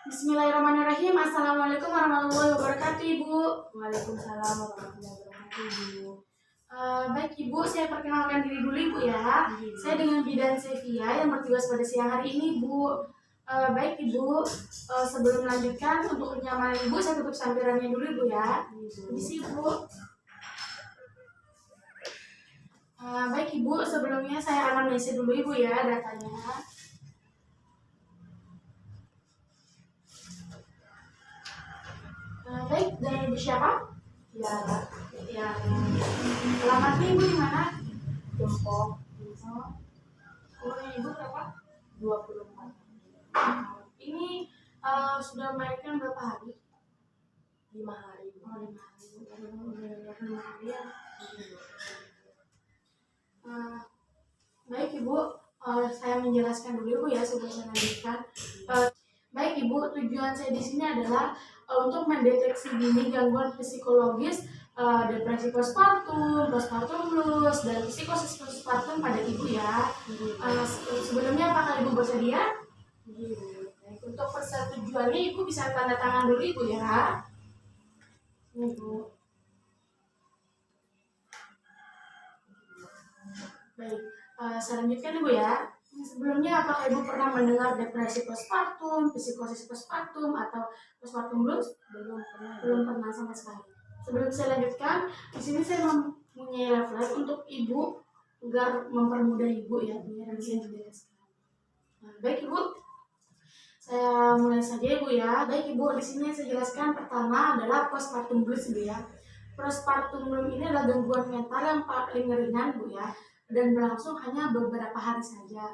Bismillahirrahmanirrahim. Assalamualaikum warahmatullahi wabarakatuh, Ibu. Waalaikumsalam warahmatullahi wabarakatuh, Ibu. Baik Ibu, saya perkenalkan diri dulu Ibu ya. Saya dengan bidan Sevia yang bertugas pada siang hari ini, Bu. Baik Ibu, sebelum melanjutkan untuk kenyamanan Ibu, saya tutup sampirannya dulu Ibu ya. Permisi Ibu. Baik Ibu, sebelumnya saya akan mengisi dulu Ibu ya datanya. Baik, dengan Ibu siapa? Tiara. Tiara. Alamatnya Ibu di mana? Depok. Umurnya Ibu berapa? 24. Ini sudah melahirkan berapa hari? 5 hari. Oh, 5 hari. Udah 5 hari ya. Baik Ibu, saya menjelaskan dulu Ibu ya sebelum saya lanjutkan. Baik Ibu, tujuan saya di sini adalah untuk mendeteksi dini gangguan psikologis, depresi postpartum, postpartum blues, dan psikosis postpartum pada Ibu ya. Sebelumnya apakah Ibu bersedia? Baik, untuk persetujuannya Ibu bisa tanda tangan dulu Ibu ya. Ibu. Baik, saya lanjutkan Ibu ya. Sebelumnya apakah Ibu pernah mendengar depresi postpartum, psikosis postpartum, atau postpartum blues? Belum pernah sama sekali. Sebelum saya lanjutkan, di sini saya mempunyai referensi untuk Ibu agar mempermudah Ibu ya, biar bisa dijelaskan. Baik Ibu, saya mulai saja Ibu ya. Baik Ibu, di sini saya jelaskan pertama adalah postpartum blues Ibu ya. Postpartum blues ini adalah gangguan mental yang paling ringan Bu ya, dan berlangsung hanya beberapa hari saja.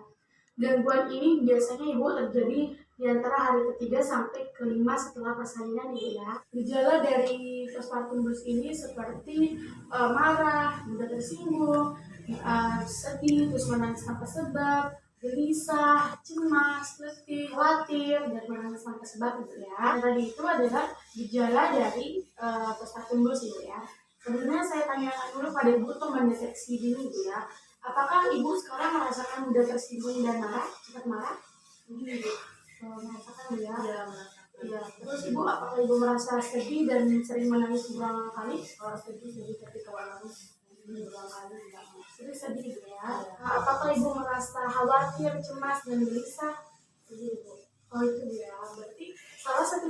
Gangguan ini biasanya Ibu terjadi di antara hari ketiga sampai kelima setelah persalinan Ibu ya. Gejala dari postpartum blues ini seperti marah, mudah tersinggung, sedih, terus menangis tanpa sebab, gelisah, cemas, letih, khawatir, dan menangis tanpa sebab Ibu ya. Tadi itu adalah gejala dari postpartum blues Ibu ya. Sebenarnya saya tanyakan dulu pada Ibu untuk mendeteksi dini Ibu ya. Apakah Ibu sekarang merasakan mudah tersinggung dan marah, cepat marah? Merasakan ya? Iya. Terus Ibu, apakah Ibu merasa sedih dan sering menangis berulang kali? Kalau sedih ketika menangis berulang kali tidak mau. Sedih Ibu ya. Apakah Ibu merasa khawatir, cemas dan gelisah? Ibu. Oh itu ya. Berarti salah satu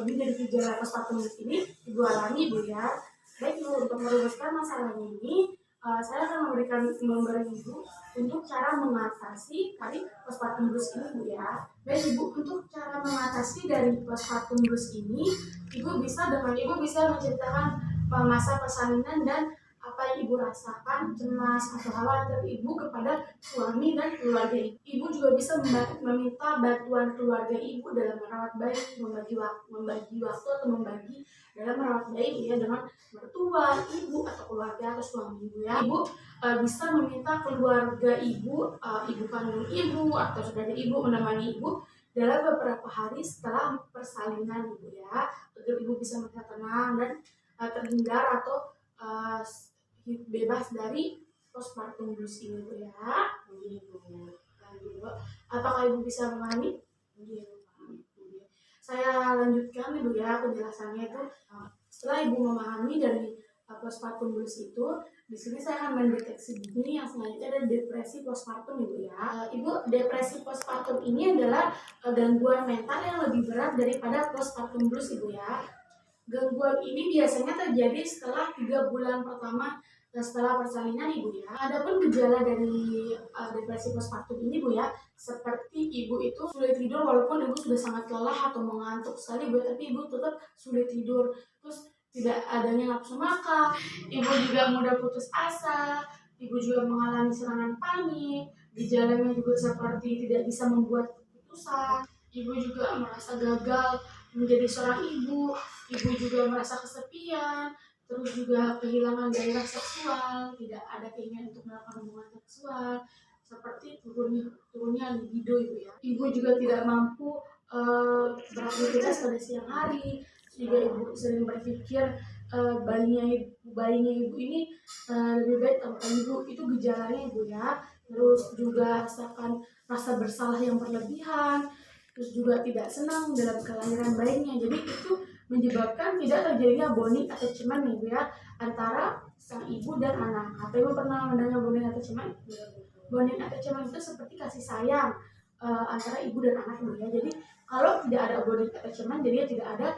lebih dari gejala postpartum ini Ibu alami Ibu ya. Baik Ibu, untuk merumuskan masalah ini, saya akan memberi Ibu untuk cara mengatasi dari postpartum blues ini Bu ya. Baik Ibu, untuk cara mengatasi dari postpartum blues ini, Ibu bisa menceritakan masa persalinan dan apa yang Ibu rasakan, cemas atau khawatir Ibu kepada suami dan keluarga Ibu. Ibu juga bisa meminta bantuan keluarga Ibu dalam merawat bayi, membagi waktu atau membagi dalam merawat bayi ya dengan mertua, ibu atau keluarga atau suami Ibu ya. Ibu bisa meminta keluarga Ibu, ibu kandung Ibu atau saudara Ibu menemani Ibu dalam beberapa hari setelah persalinan Ibu ya, agar Ibu bisa merasa tenang dan terhindar atau bebas dari postpartum blues ini Bu ya. Ibu. Apakah Ibu bisa memahami? Saya lanjutkan Ibu ya penjelasannya itu. Setelah Ibu memahami dari postpartum blues itu, di sini saya akan mendeteksi dini yang selanjutnya ada depresi postpartum Ibu ya. Ibu, depresi postpartum ini adalah gangguan mental yang lebih berat daripada postpartum blues Ibu ya. Gangguan ini biasanya terjadi setelah 3 bulan pertama setelah persalinan Ibu ya. Adapun gejala dari depresi postpartum ini Bu ya, seperti Ibu itu sulit tidur walaupun Ibu sudah sangat lelah atau mengantuk sekali Bu, tapi Ibu tetap sulit tidur. Terus tidak adanya nafsu makan, Ibu juga mudah putus asa, Ibu juga mengalami serangan panik, gejalanya juga seperti tidak bisa membuat keputusan, Ibu juga merasa gagal menjadi seorang ibu, Ibu juga merasa kesepian, terus juga kehilangan gairah seksual, tidak ada keinginan untuk melakukan hubungan seksual, seperti turunnya libido Ibu ya. Ibu juga tidak mampu beraktivitas pada siang hari, sehingga Ibu sering berpikir bayinya Ibu ini lebih baik tanpa Ibu. Itu gejalanya Ibu ya. Terus juga rasakan rasa bersalah yang berlebihan, terus juga tidak senang dalam kelahiran bayinya. Jadi itu menyebabkan tidak terjadinya bonding attachment nih Bu ya antara sang ibu dan anak. Apa Ibu pernah mendengar bonding attachment? Bonding attachment itu seperti kasih sayang antara ibu dan anak Bu ya. Jadi kalau tidak ada bonding attachment, jadi tidak ada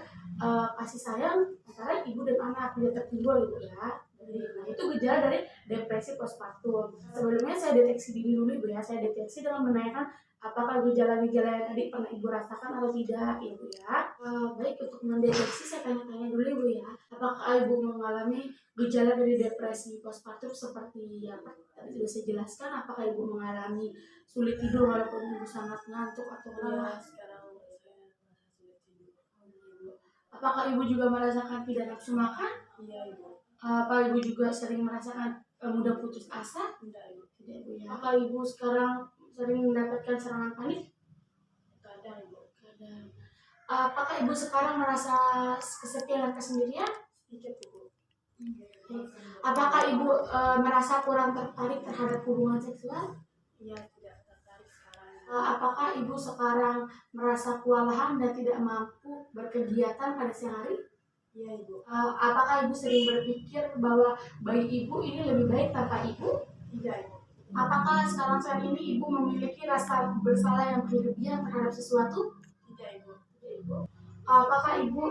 kasih sayang antara ibu dan anak, tidak tertimbul Ibu ya. Nah, itu gejala dari depresi postpartum. Sebelumnya saya deteksi dini dulu Bu ya. Saya deteksi dengan menanyakan apakah gejala-gejala yang tadi pernah Ibu rasakan atau tidak Ibu ya. Baik, untuk mendeteksi saya tanya-tanya dulu Ibu ya. Apakah Ibu mengalami gejala dari depresi postpartum seperti yang tadi sudah saya jelaskan? Apakah Ibu mengalami sulit tidur walaupun Ibu sangat ngantuk atau lelah? Sekarang saya merasa sulit tidur. Apakah Ibu juga merasakan tidak nafsu makan? Iya Ibu. Apa Ibu juga sering merasakan mudah putus asa? Tidak Ibu. Tidak Ibu ya. Apakah Ibu sekarang sering mendapatkan serangan panik? Kadang Ibu. Kadang. Apakah Ibu sekarang merasa kesepian dan kesendirian? Sedikit Ibu. Apakah Ibu merasa kurang tertarik terhadap hubungan seksual? Iya, tidak tertarik sekarang. Apakah Ibu sekarang merasa kewalahan dan tidak mampu berkegiatan pada siang hari? Iya Ibu. Apakah Ibu sering berpikir bahwa bayi Ibu ini lebih baik tanpa Ibu? Tidak Ibu. Apakah sekarang saat ini Ibu memiliki rasa bersalah yang berlebihan terhadap sesuatu? Tidak Ibu. Ibu. Apakah Ibu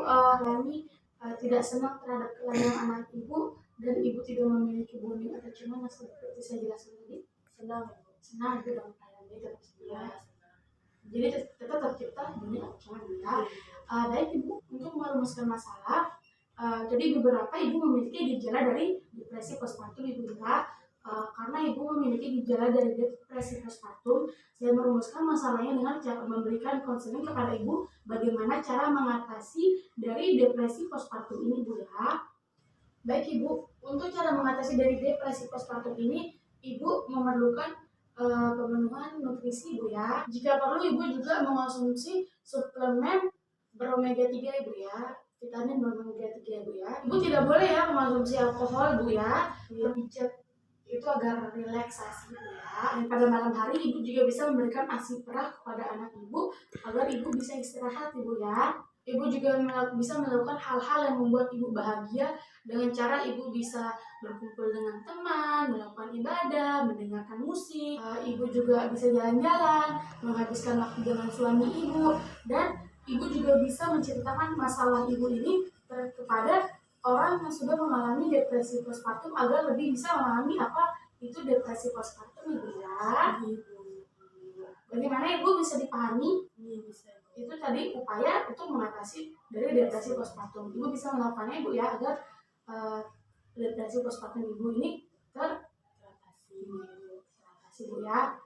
tidak senang terhadap kelahiran anak Ibu dan Ibu tidak memiliki bonding atau cuman seperti saya jelaskan tadi? Senang Ibu. Senang Ibu dalam keadaan itu Iya. Jadi tetap tercipta bonding atau cuman ya. Baik Ibu, untuk merumuskan masalah, jadi beberapa Ibu memiliki gejala dari depresi postpartum Ibu ya. Karena Ibu memiliki gejala dari depresi postpartum, saya merumuskan masalahnya dengan cara memberikan konseling kepada Ibu bagaimana cara mengatasi dari depresi postpartum ini Bu ya. Baik Ibu, untuk cara mengatasi dari depresi postpartum ini, Ibu memerlukan pemenuhan nutrisi Bu ya. Jika perlu Ibu juga mengonsumsi suplemen beromega 3 Ibu ya. Vitamin beromega 3 Bu ya. Ibu tidak boleh ya mengonsumsi alkohol Bu ya. Pijat itu agar relaksasi ya. Dan pada malam hari Ibu juga bisa memberikan ASI perah kepada anak Ibu agar Ibu bisa istirahat Ibu ya. Ibu juga bisa melakukan hal-hal yang membuat Ibu bahagia dengan cara Ibu bisa berkumpul dengan teman, melakukan ibadah, mendengarkan musik. Ibu juga bisa jalan-jalan, menghabiskan waktu dengan suami Ibu, dan Ibu juga bisa menceritakan masalah Ibu ini kepada orang yang sudah mengalami depresi postpartum agar lebih bisa memahami apa itu depresi postpartum Ibu ya. Bagaimana Ibu bisa dipahami? Iya bisa. Itu tadi upaya untuk mengatasi dari depresi postpartum. Ibu bisa melakukannya Ibu ya agar depresi postpartum Ibu ini teratasi Bu ya.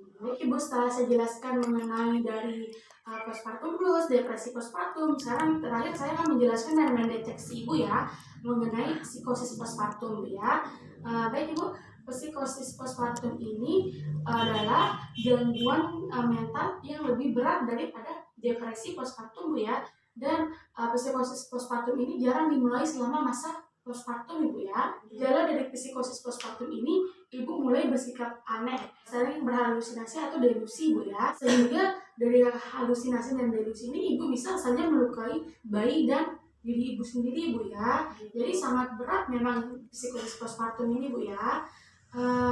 Baik Ibu, setelah saya jelaskan mengenai dari postpartum blues, depresi postpartum, sekarang terakhir saya akan menjelaskan dan mendeteksi Ibu ya mengenai psikosis postpartum ya. Baik Ibu, psikosis postpartum ini adalah gangguan mental yang lebih berat daripada depresi postpartum Bu ya. Dan psikosis postpartum ini jarang dimulai selama masa postpartum Ibu ya. Gejala dari psikosis postpartum ini, Ibu mulai bersikap aneh, sering berhalusinasi atau delusi Bu ya. Sehingga dari halusinasi dan delusi ini Ibu bisa saja melukai bayi dan diri Ibu sendiri Bu ya. Jadi sangat berat memang psikosis postpartum ini Bu ya.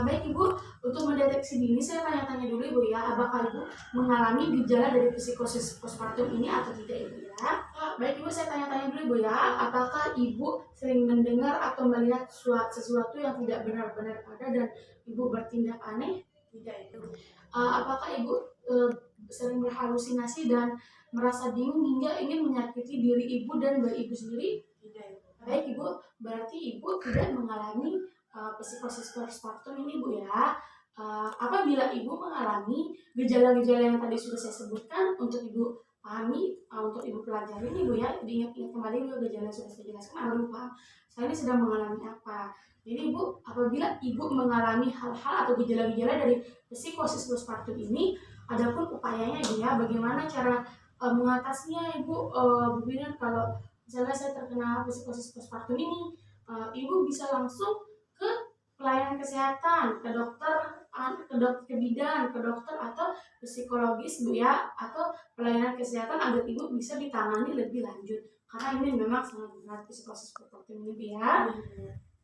Baik Ibu, untuk mendeteksi dini saya tanya-tanya dulu Ibu ya, apakah Ibu mengalami gejala dari psikosis postpartum ini atau tidak Ibu ya? Baik Ibu, saya tanya-tanya dulu Ibu ya, apakah Ibu sering mendengar atau melihat sesuatu yang tidak benar-benar ada dan Ibu bertindak aneh? Tidak Ibu. Apakah Ibu sering berhalusinasi dan merasa bingung hingga ingin menyakiti diri Ibu dan bayi Ibu sendiri? Tidak Ibu. Baik Ibu, berarti Ibu tidak mengalami psikosis postpartum ini Bu ya. Apabila Ibu mengalami gejala-gejala yang tadi sudah saya sebutkan, untuk Ibu pahami, untuk Ibu pelajari ini Bu ya, diingat-ingat kembali dulu gejala yang sudah saya jelaskan agar Ibu paham saya ini sedang mengalami apa. Jadi Ibu, apabila Ibu mengalami hal-hal atau gejala-gejala dari psikosis postpartum ini, adapun upayanya Ibu ya, bagaimana cara mengatasinya Ibu. Bu Binar, kalau misalnya saya terkena psikosis postpartum ini, Ibu bisa langsung ke pelayanan kesehatan, ke dokter bidan, ke dokter atau psikologis Bu ya, atau pelayanan kesehatan agar Ibu bisa ditangani lebih lanjut. Karena ini memang sangat berat psikosis postpartum ini Bu ya.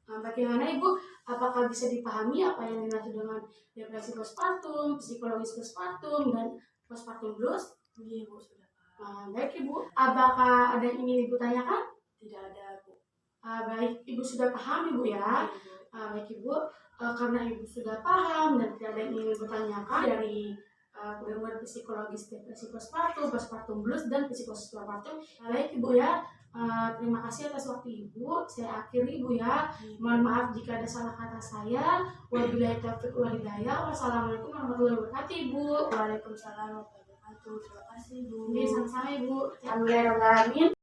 Nah, bagaimana Ibu? Apakah bisa dipahami apa yang dimaksud dengan depresi postpartum, psikologis postpartum, dan postpartum blues? Iya Bu, sudah paham. Baik Ibu. Apakah ada yang ingin Ibu tanyakan? Tidak ada Bu. Baik, Ibu sudah paham Ibu ya. Iya, Bu. Baik Ibu, karena Ibu sudah paham dan tidak ada yang ingin Ibu tanyakan dari gangguan psikologis depresi postpartum, postpartum blues, dan psikosis postpartum. Baik Ibu ya. Terima kasih atas waktu Ibu. Saya akhiri Ibu ya. Mohon maaf jika ada salah kata saya. Wabillahi taufiq wal hidayah. Wassalamualaikum warahmatullahi wabarakatuh Ibu. Waalaikumsalam warahmatullahi wabarakatuh. Terima kasih Bu. Sama-sama Ibu. Alhamdulillah.